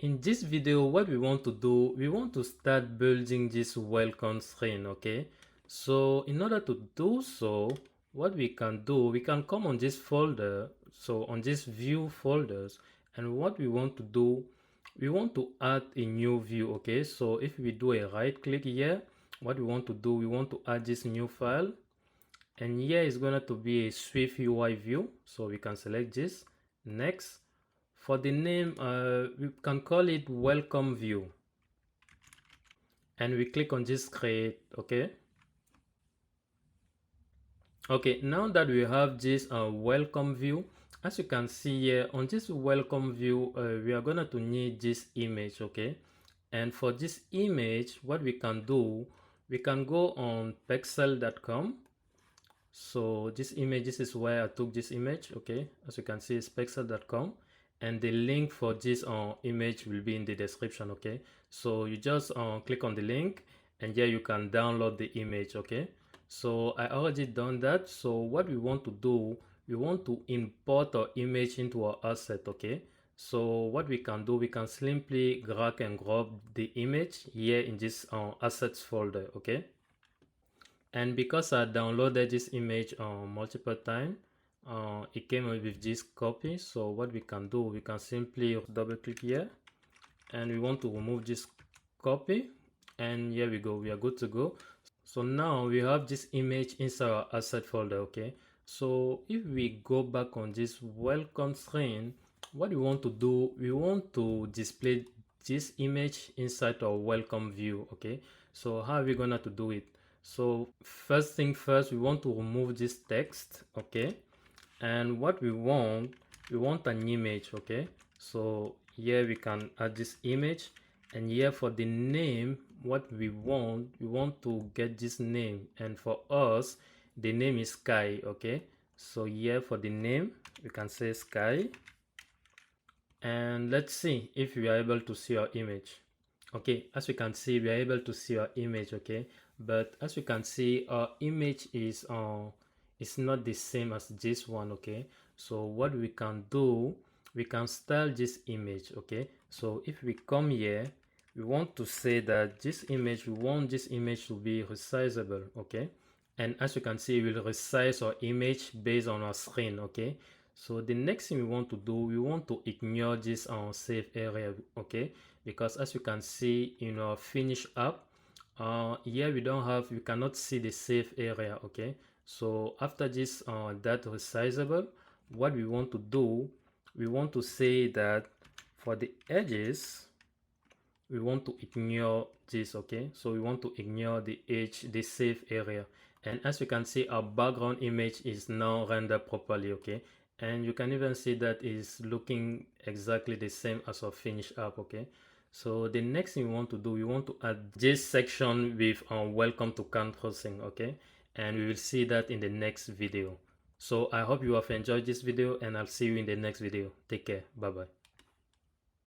in this video, what we want to do, we want to start building this welcome screen. Okay, so in order to do so, what we can do, we can come on this folder, so on this view folders, and what we want to do, we want to add a new view. Okay, so if we do a right click here, what we want to do, we want to add this new file, and here is going to be a SwiftUI view, so we can select this. Next, for the name, we can call it welcome view, and we click on this create. Okay, now that we have this welcome view, as you can see here on this welcome view, we are going to need this image. Okay, and for this image, what we can do, we can go on pexel.com. So this image, this is where I took this image. Okay, as you can see, it's pexel.com, and the link for this image will be in the description. Okay, so you just click on the link, and here you can download the image. Okay, so I already done that. So what we want to do, we want to import our image into our asset. Okay, so what we can do, we can simply drag and drop the image here in this assets folder. Okay, and because I downloaded this image multiple times, it came with this copy. So what we can do, we can simply double click here, and we want to remove this copy, and here we go, we are good to go. So now we have this image inside our asset folder. Okay, so if we go back on this welcome screen, what we want to do, we want to display this image inside our welcome view. Okay, so how are we gonna to do it? So first thing first, we want to remove this text. Okay, and what we want an image. Okay, so here we can add this image, and here for the name, what we want to get this name, and for us the name is Sky. Okay, so here for the name we can say Sky, and let's see if we are able to see our image. Okay, as you can see, we are able to see our image. Okay, but as you can see, our image is it's not the same as this one. Okay, so what we can do, we can style this image. Okay, so if we come here, we want to say that this image, we want this image to be resizable. Okay, and as you can see, we will resize our image based on our screen. Okay, so the next thing we want to do, we want to ignore this save area. Okay, because as you can see in our finish app, here we cannot see the save area. Okay, so after this that resizable, what we want to do, we want to say that for the edges, we want to ignore this. Okay, so we want to ignore the edge, the save area, and as you can see, our background image is now rendered properly. Okay, and you can even see that is looking exactly the same as our finished app. Okay, so the next thing we want to do, we want to add this section with welcome to crowdsourcing. Okay, and we will see that in the next video. So I hope you have enjoyed this video, and I'll see you in the next video. Take care. Bye bye.